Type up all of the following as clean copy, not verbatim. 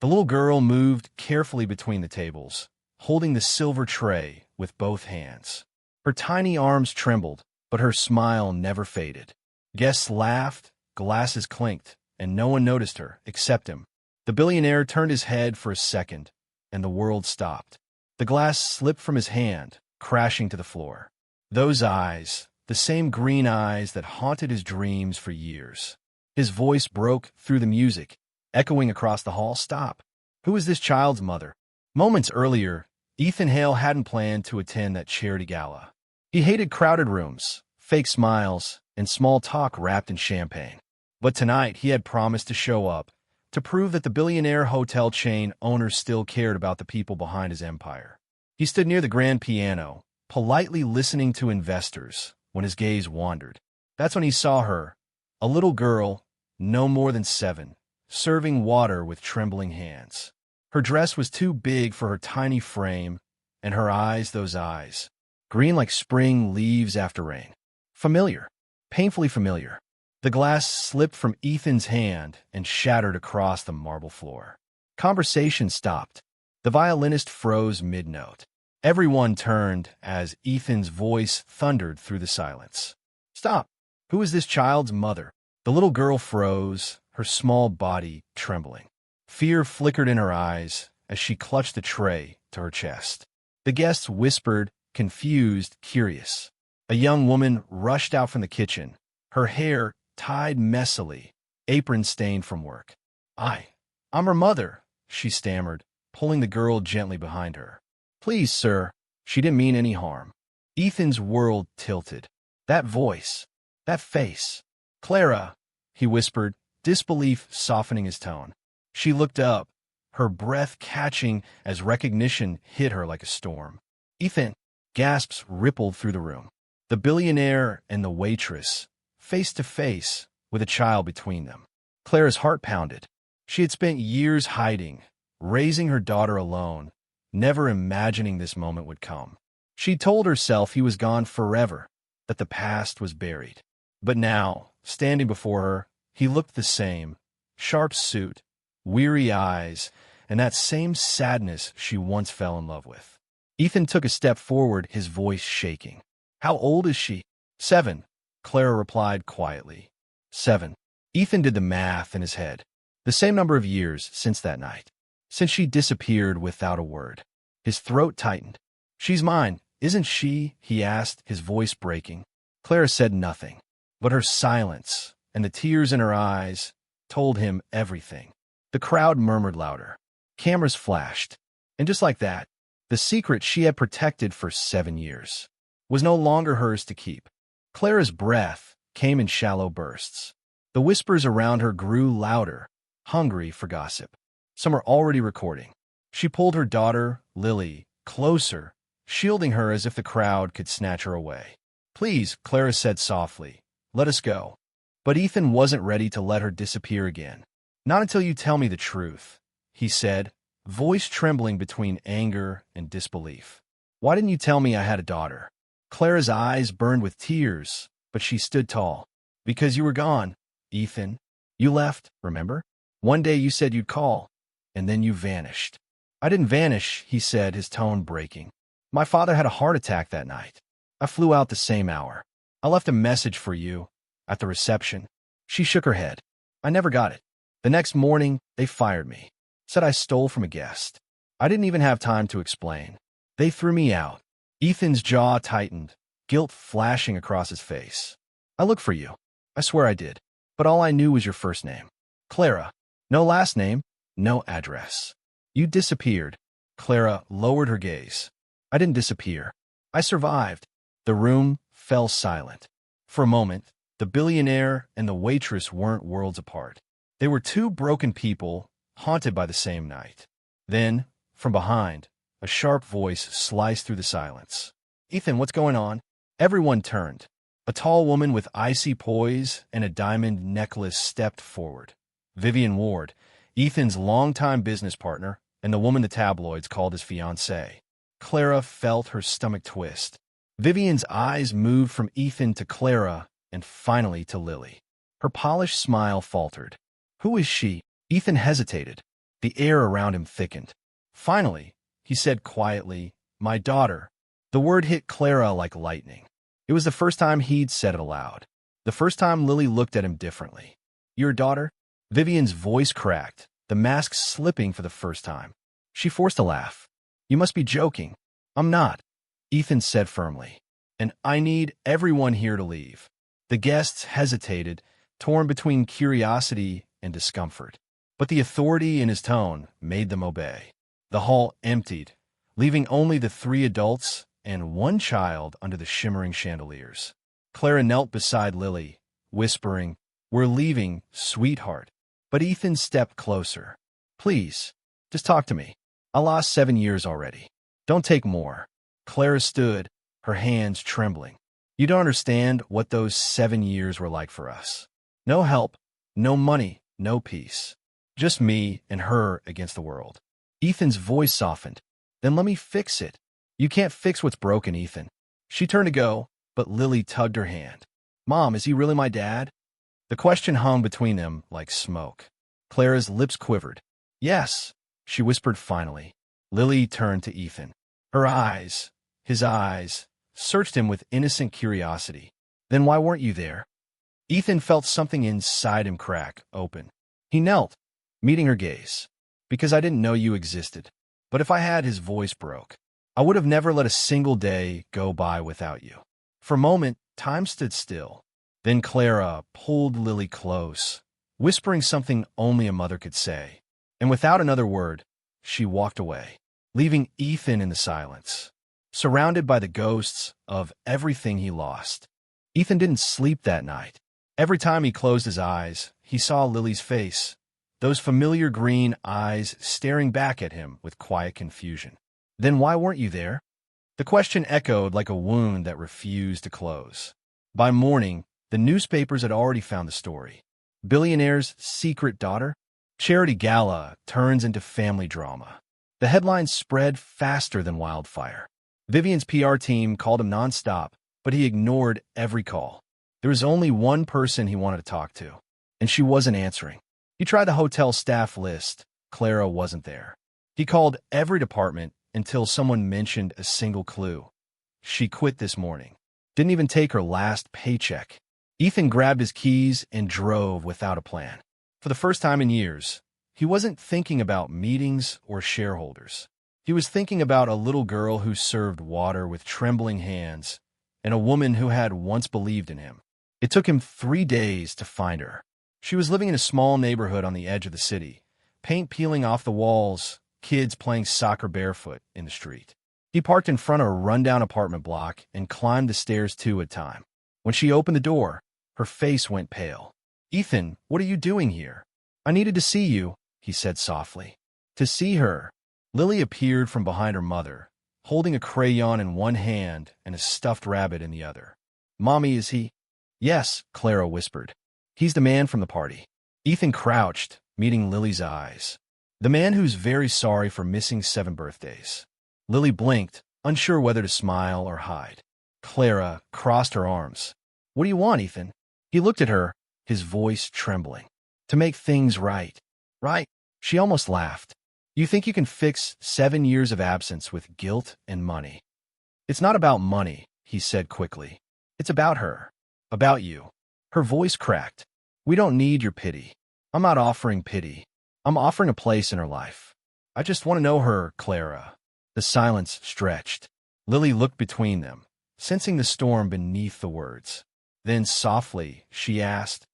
The little girl moved carefully between the tables, holding the silver tray with both hands. Her tiny arms trembled, but her smile never faded. Guests laughed, glasses clinked, and no one noticed her except him. The billionaire turned his head for a second, and the world stopped. The glass slipped from his hand, crashing to the floor. Those eyes, the same green eyes that haunted his dreams for years. His voice broke through the music, echoing across the hall. Stop. Who is this child's mother? Moments earlier, Ethan Hale hadn't planned to attend that charity gala. He hated crowded rooms, fake smiles, and small talk wrapped in champagne. But tonight he had promised to show up, to prove that the billionaire hotel chain owner still cared about the people behind his empire. He stood near the grand piano, politely listening to investors, when his gaze wandered. That's when he saw her, a little girl, no more than 7, serving water with trembling hands. Her dress was too big for her tiny frame, and her eyes, those eyes, green like spring leaves after rain. Familiar, painfully familiar. The glass slipped from Ethan's hand and shattered across the marble floor. Conversation stopped. The violinist froze mid-note. Everyone turned as Ethan's voice thundered through the silence. Stop! Who is this child's mother? The little girl froze, her small body trembling. Fear flickered in her eyes as she clutched the tray to her chest. The guests whispered, confused, curious. A young woman rushed out from the kitchen, her hair tied messily, apron stained from work. I'm her mother, she stammered, pulling the girl gently behind her. Please, sir. She didn't mean any harm. Ethan's world tilted. That voice, that face. Clara, he whispered, disbelief softening his tone. She looked up, her breath catching as recognition hit her like a storm. Ethan! Gasps rippled through the room. The billionaire and the waitress, face to face, with a child between them. Clara's heart pounded. She had spent years hiding, raising her daughter alone, never imagining this moment would come. She told herself he was gone forever, that the past was buried. But now, standing before her, he looked the same, sharp suit, weary eyes, and that same sadness she once fell in love with. Ethan took a step forward, his voice shaking. How old is she? 7, Clara replied quietly. 7. Ethan did the math in his head. The same number of years since that night. Since she disappeared without a word. His throat tightened. She's mine, isn't she? He asked, his voice breaking. Clara said nothing, but her silence and the tears in her eyes told him everything. The crowd murmured louder. Cameras flashed. And just like that, the secret she had protected for 7 years was no longer hers to keep. Clara's breath came in shallow bursts. The whispers around her grew louder, hungry for gossip. Some were already recording. She pulled her daughter, Lily, closer, shielding her as if the crowd could snatch her away. Please, Clara said softly, let us go. But Ethan wasn't ready to let her disappear again. Not until you tell me the truth, he said, voice trembling between anger and disbelief. Why didn't you tell me I had a daughter? Clara's eyes burned with tears, but she stood tall. Because you were gone, Ethan. You left, remember? One day you said you'd call, and then you vanished. I didn't vanish, he said, his tone breaking. My father had a heart attack that night. I flew out the same hour. I left a message for you at the reception. She shook her head. I never got it. The next morning, they fired me. Said I stole from a guest. I didn't even have time to explain. They threw me out. Ethan's jaw tightened, guilt flashing across his face. I looked for you. I swear I did. But all I knew was your first name. Clara. No last name, no address. You disappeared. Clara lowered her gaze. I didn't disappear. I survived. The room fell silent. For a moment, the billionaire and the waitress weren't worlds apart. They were two broken people, haunted by the same night. Then, from behind, a sharp voice sliced through the silence. Ethan, what's going on? Everyone turned. A tall woman with icy poise and a diamond necklace stepped forward. Vivian Ward, Ethan's longtime business partner, and the woman the tabloids called his fiancée. Clara felt her stomach twist. Vivian's eyes moved from Ethan to Clara and finally to Lily. Her polished smile faltered. Who is she? Ethan hesitated. The air around him thickened. Finally, he said quietly, "My daughter." The word hit Clara like lightning. It was the first time he'd said it aloud. The first time Lily looked at him differently. "Your daughter?" Vivian's voice cracked, the mask slipping for the first time. She forced a laugh. "You must be joking." "I'm not," Ethan said firmly. "And I need everyone here to leave." The guests hesitated, torn between curiosity and discomfort. But the authority in his tone made them obey. The hall emptied, leaving only the 3 adults and 1 child under the shimmering chandeliers. Clara knelt beside Lily, whispering, "We're leaving, sweetheart." But Ethan stepped closer. "Please, just talk to me. I lost 7 years already. Don't take more." Clara stood, her hands trembling. "You don't understand what those 7 years were like for us. No help, no money, no peace. Just me and her against the world." Ethan's voice softened. "Then let me fix it." "You can't fix what's broken, Ethan." She turned to go, but Lily tugged her hand. "Mom, is he really my dad?" The question hung between them like smoke. Clara's lips quivered. "Yes," she whispered finally. Lily turned to Ethan. Her eyes, his eyes, searched him with innocent curiosity. "Then why weren't you there?" Ethan felt something inside him crack open. He knelt, meeting her gaze. "Because I didn't know you existed. But if I had," his voice broke, "I would have never let a single day go by without you." For a moment, time stood still. Then Clara pulled Lily close, whispering something only a mother could say. And without another word, she walked away, leaving Ethan in the silence, surrounded by the ghosts of everything he lost. Ethan didn't sleep that night. Every time he closed his eyes, he saw Lily's face, those familiar green eyes staring back at him with quiet confusion. "Then why weren't you there?" The question echoed like a wound that refused to close. By morning, the newspapers had already found the story. Billionaire's secret daughter? Charity gala turns into family drama. The headlines spread faster than wildfire. Vivian's PR team called him nonstop, but he ignored every call. There was only one person he wanted to talk to, and she wasn't answering. He tried the hotel staff list. Clara wasn't there. He called every department until someone mentioned a single clue. She quit this morning. Didn't even take her last paycheck. Ethan grabbed his keys and drove without a plan. For the first time in years, he wasn't thinking about meetings or shareholders. He was thinking about a little girl who served water with trembling hands and a woman who had once believed in him. It took him 3 days to find her. She was living in a small neighborhood on the edge of the city, paint peeling off the walls, kids playing soccer barefoot in the street. He parked in front of a rundown apartment block and climbed the stairs 2 at a time. When she opened the door, her face went pale. "Ethan, what are you doing here?" "I needed to see you," he said softly. To see her. Lily appeared from behind her mother, holding a crayon in one hand and a stuffed rabbit in the other. "Mommy, is he?" "Yes," Clara whispered. "He's the man from the party." Ethan crouched, meeting Lily's eyes. "The man who's very sorry for missing 7 birthdays." Lily blinked, unsure whether to smile or hide. Clara crossed her arms. "What do you want, Ethan?" He looked at her, his voice trembling. "To make things right." "Right?" She almost laughed. "You think you can fix 7 years of absence with guilt and money?" "It's not about money," he said quickly. "It's about her. About you." Her voice cracked. "We don't need your pity. I'm not offering pity. I'm offering a place in her life. I just want to know her, Clara." The silence stretched. Lily looked between them, sensing the storm beneath the words. Then softly, she asked,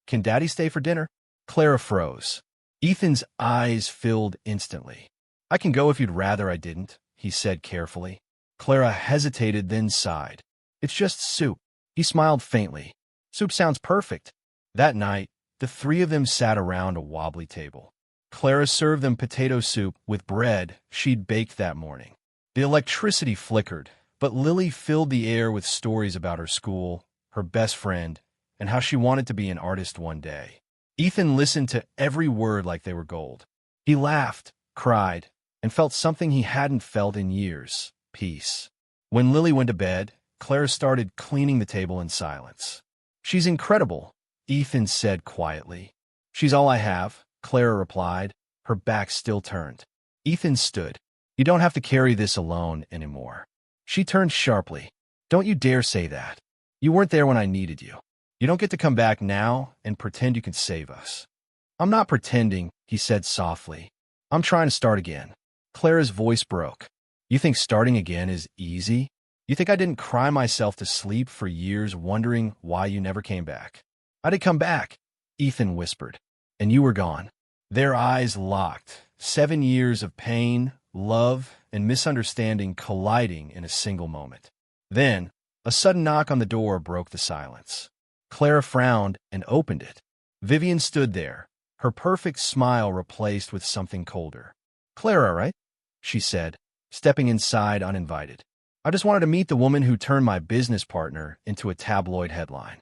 "Can Daddy stay for dinner?" Clara froze. Ethan's eyes filled instantly. "I can go if you'd rather I didn't," he said carefully. Clara hesitated, then sighed. "It's just soup." He smiled faintly. "Soup sounds perfect." That night, the 3 of them sat around a wobbly table. Clara served them potato soup with bread she'd baked that morning. The electricity flickered, but Lily filled the air with stories about her school, her best friend, and how she wanted to be an artist one day. Ethan listened to every word like they were gold. He laughed, cried, and felt something he hadn't felt in years: peace. When Lily went to bed, Clara started cleaning the table in silence. "She's incredible," Ethan said quietly. "She's all I have," Clara replied, her back still turned. Ethan stood. You don't have to carry this alone anymore. She turned sharply. Don't you dare say that. You weren't there when I needed you. You don't get to come back now and pretend you can save us. I'm not pretending, he said softly. I'm trying to start again. Clara's voice broke. You think starting again is easy? You think I didn't cry myself to sleep for years wondering why you never came back? I did come back, Ethan whispered. And you were gone. Their eyes locked. 7 years of pain, love, and misunderstanding colliding in a single moment. Then, a sudden knock on the door broke the silence. Clara frowned and opened it. Vivian stood there, her perfect smile replaced with something colder. Clara, right? She said, stepping inside uninvited. I just wanted to meet the woman who turned my business partner into a tabloid headline.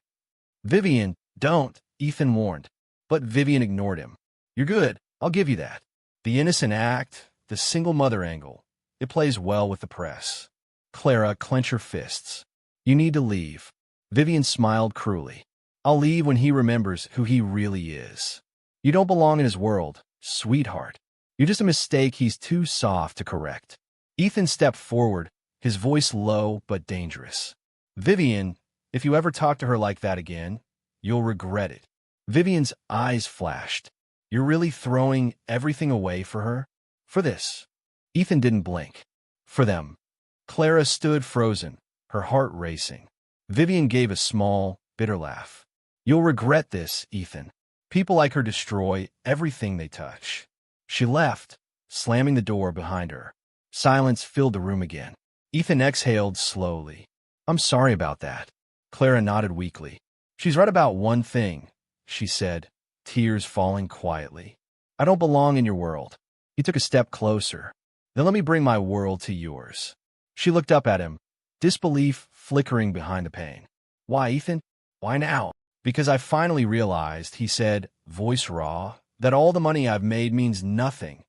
Vivian, don't, Ethan warned. But Vivian ignored him. You're good, I'll give you that. The innocent act, the single mother angle, it plays well with the press. Clara, clench her fists. You need to leave. Vivian smiled cruelly. I'll leave when he remembers who he really is. You don't belong in his world, sweetheart. You're just a mistake he's too soft to correct. Ethan stepped forward, his voice low but dangerous. Vivian, if you ever talk to her like that again, you'll regret it. Vivian's eyes flashed. You're really throwing everything away for her? For this? Ethan didn't blink. For them. Clara stood frozen, her heart racing. Vivian gave a small, bitter laugh. You'll regret this, Ethan. People like her destroy everything they touch. She left, slamming the door behind her. Silence filled the room again. Ethan exhaled slowly. I'm sorry about that. Clara nodded weakly. She's right about one thing, she said, tears falling quietly. I don't belong in your world. He took a step closer. Then let me bring my world to yours. She looked up at him, disbelief flickering behind the pain. Why, Ethan? Why now? Because I finally realized, he said, voice raw, that all the money I've made means nothing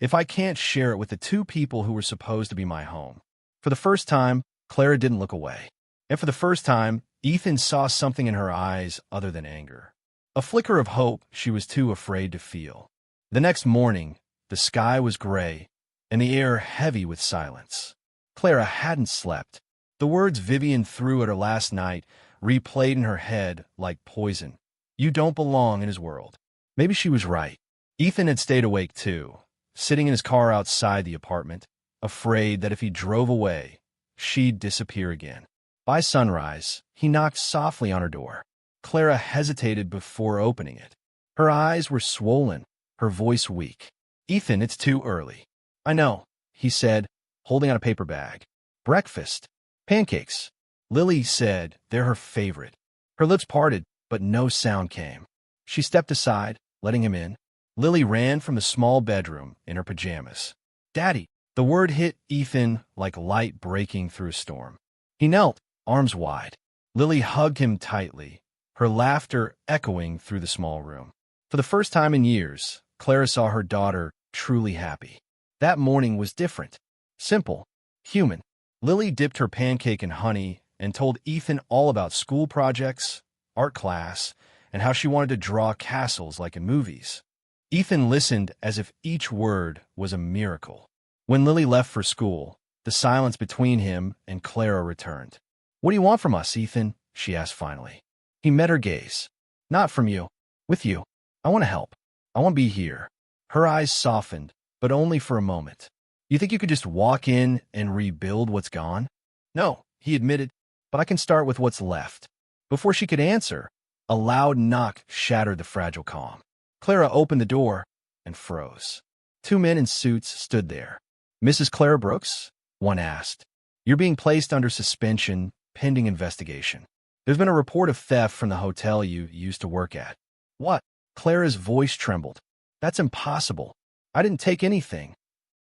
if I can't share it with the two people who were supposed to be my home. For the first time, Clara didn't look away. And for the first time, Ethan saw something in her eyes other than anger. A flicker of hope she was too afraid to feel. The next morning, the sky was gray, and the air heavy with silence. Clara hadn't slept. The words Vivian threw at her last night replayed in her head like poison. You don't belong in his world. Maybe she was right. Ethan had stayed awake too, sitting in his car outside the apartment, afraid that if he drove away, she'd disappear again. By sunrise, he knocked softly on her door. Clara hesitated before opening it. Her eyes were swollen, her voice weak. Ethan, it's too early. I know, he said, holding out a paper bag. Breakfast. Pancakes. Lily said they're her favorite. Her lips parted, but no sound came. She stepped aside, letting him in. Lily ran from the small bedroom in her pajamas. Daddy! The word hit Ethan like light breaking through a storm. He knelt, arms wide. Lily hugged him tightly, her laughter echoing through the small room. For the first time in years, Clara saw her daughter truly happy. That morning was different. Simple. Human. Lily dipped her pancake in honey and told Ethan all about school projects, art class, and how she wanted to draw castles like in movies. Ethan listened as if each word was a miracle. When Lily left for school, the silence between him and Clara returned. What do you want from us, Ethan? She asked finally. He met her gaze. Not from you. With you. I want to help. I want to be here. Her eyes softened, but only for a moment. You think you could just walk in and rebuild what's gone? No, he admitted, but I can start with what's left. Before she could answer, a loud knock shattered the fragile calm. Clara opened the door and froze. 2 men in suits stood there. Mrs. Clara Brooks? One asked. You're being placed under suspension, pending investigation. There's been a report of theft from the hotel you used to work at. What? Clara's voice trembled. That's impossible. I didn't take anything.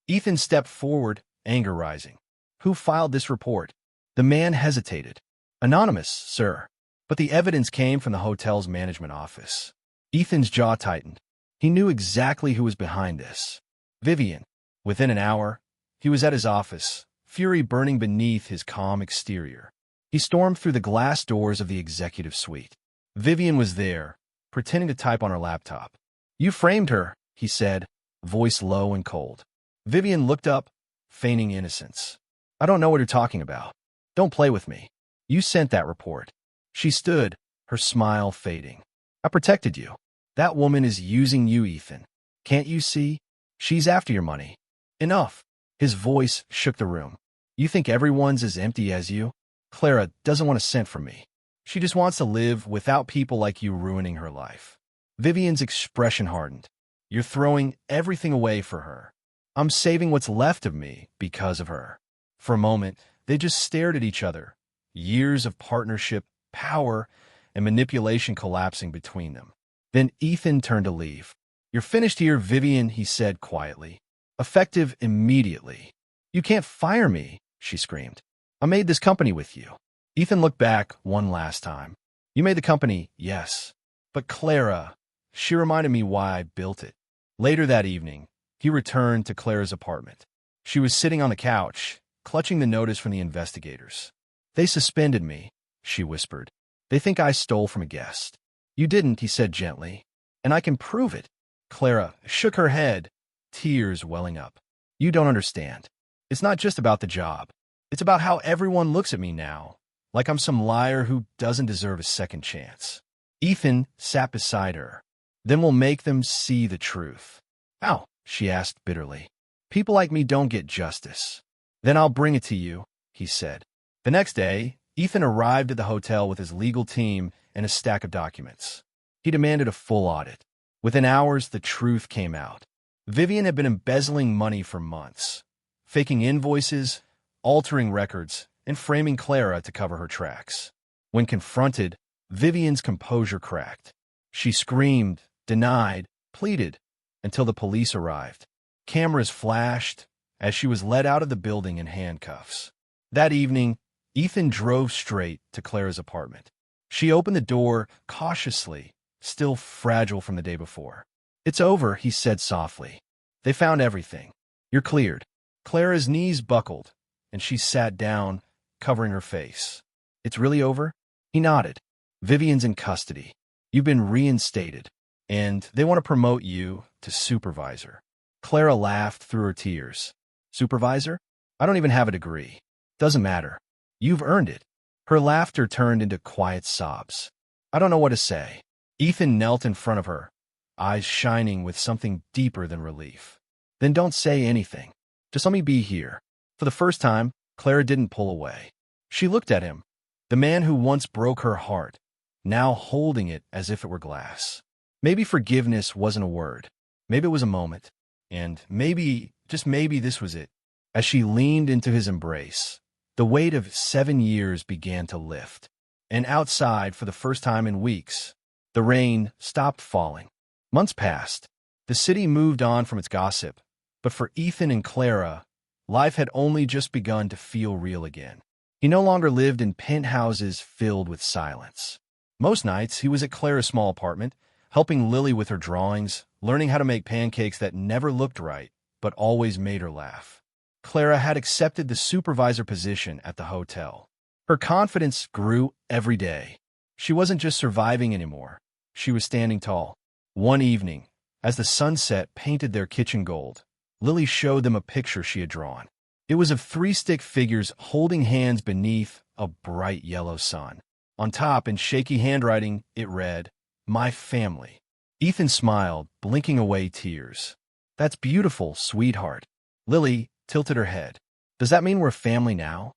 Ethan stepped forward, anger rising. Who filed this report? The man hesitated. Anonymous, sir. But the evidence came from the hotel's management office. Ethan's jaw tightened. He knew exactly who was behind this. Vivian. Within an hour, he was at his office, fury burning beneath his calm exterior. He stormed through the glass doors of the executive suite. Vivian was there, pretending to type on her laptop. You framed her, he said, voice low and cold. Vivian looked up, feigning innocence. I don't know what you're talking about. Don't play with me. You sent that report. She stood, her smile fading. I protected you. That woman is using you, Ethan. Can't you see? She's after your money. Enough. His voice shook the room. You think everyone's as empty as you? Clara doesn't want a cent from me. She just wants to live without people like you ruining her life. Vivian's expression hardened. You're throwing everything away for her. I'm saving what's left of me because of her. For a moment, they just stared at each other. Years of partnership, power, and manipulation collapsing between them. Then Ethan turned to leave. You're finished here, Vivian, he said quietly. Effective immediately. You can't fire me, she screamed. I made this company with you. Ethan looked back one last time. You made the company, yes. But Clara, she reminded me why I built it. Later that evening, he returned to Clara's apartment. She was sitting on the couch, clutching the notice from the investigators. They suspended me, she whispered. They think I stole from a guest. You didn't, he said gently. And I can prove it. Clara shook her head, tears welling up. You don't understand. It's not just about the job. It's about how everyone looks at me now, like I'm some liar who doesn't deserve a second chance. Ethan sat beside her. Then we'll make them see the truth. How? She asked bitterly. People like me don't get justice. Then I'll bring it to you, he said. The next day, Ethan arrived at the hotel with his legal team and a stack of documents. He demanded a full audit. Within hours, the truth came out. Vivian had been embezzling money for months, faking invoices, altering records, and framing Clara to cover her tracks. When confronted, Vivian's composure cracked. She screamed, denied, pleaded, until the police arrived. Cameras flashed as she was led out of the building in handcuffs. That evening, Ethan drove straight to Clara's apartment. She opened the door cautiously, still fragile from the day before. It's over, he said softly. They found everything. You're cleared. Clara's knees buckled, and she sat down, covering her face. It's really over? He nodded. Vivian's in custody. You've been reinstated, and they want to promote you to supervisor. Clara laughed through her tears. Supervisor? I don't even have a degree. Doesn't matter. You've earned it. Her laughter turned into quiet sobs. I don't know what to say. Ethan knelt in front of her, eyes shining with something deeper than relief. Then don't say anything. Just let me be here. For the first time, Clara didn't pull away. She looked at him, the man who once broke her heart, now holding it as if it were glass. Maybe forgiveness wasn't a word. Maybe it was a moment. And maybe, just maybe, this was it. As she leaned into his embrace, the weight of 7 years began to lift. And outside, for the first time in weeks, the rain stopped falling. Months passed. The city moved on from its gossip. But for Ethan and Clara, life had only just begun to feel real again. He no longer lived in penthouses filled with silence. Most nights, he was at Clara's small apartment, helping Lily with her drawings, learning how to make pancakes that never looked right, but always made her laugh. Clara had accepted the supervisor position at the hotel. Her confidence grew every day. She wasn't just surviving anymore. She was standing tall. One evening, as the sunset painted their kitchen gold, Lily showed them a picture she had drawn. It was of 3 stick figures holding hands beneath a bright yellow sun. On top, in shaky handwriting, it read, "My family." Ethan smiled, blinking away tears. "That's beautiful, sweetheart." Lily tilted her head. "Does that mean we're family now?"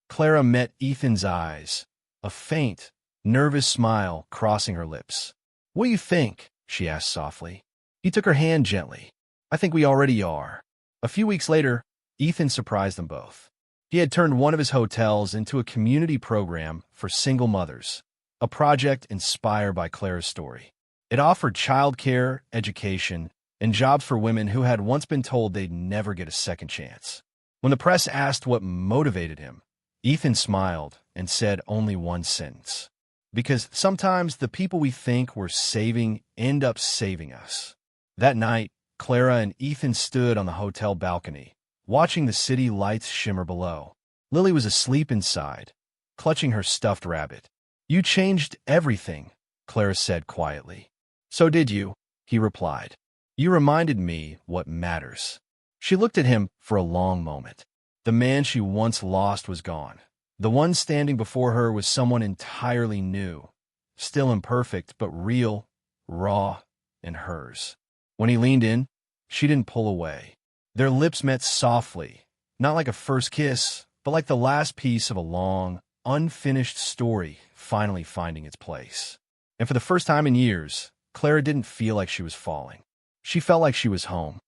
Clara met Ethan's eyes, a faint, nervous smile crossing her lips. "What do you think?" she asked softly. He took her hand gently. "I think we already are." A few weeks later, Ethan surprised them both. He had turned one of his hotels into a community program for single mothers, a project inspired by Clara's story. It offered childcare, education, and jobs for women who had once been told they'd never get a second chance. When the press asked what motivated him, Ethan smiled and said only one sentence. Because sometimes the people we think we're saving end up saving us. That night, Clara and Ethan stood on the hotel balcony, watching the city lights shimmer below. Lily was asleep inside, clutching her stuffed rabbit. "You changed everything," Clara said quietly. "So did you," he replied. You reminded me what matters. She looked at him for a long moment. The man she once lost was gone. The one standing before her was someone entirely new, still imperfect, but real, raw, and hers. When he leaned in, she didn't pull away. Their lips met softly, not like a first kiss, but like the last piece of a long, unfinished story finally finding its place. And for the first time in years, Clara didn't feel like she was falling. She felt like she was home.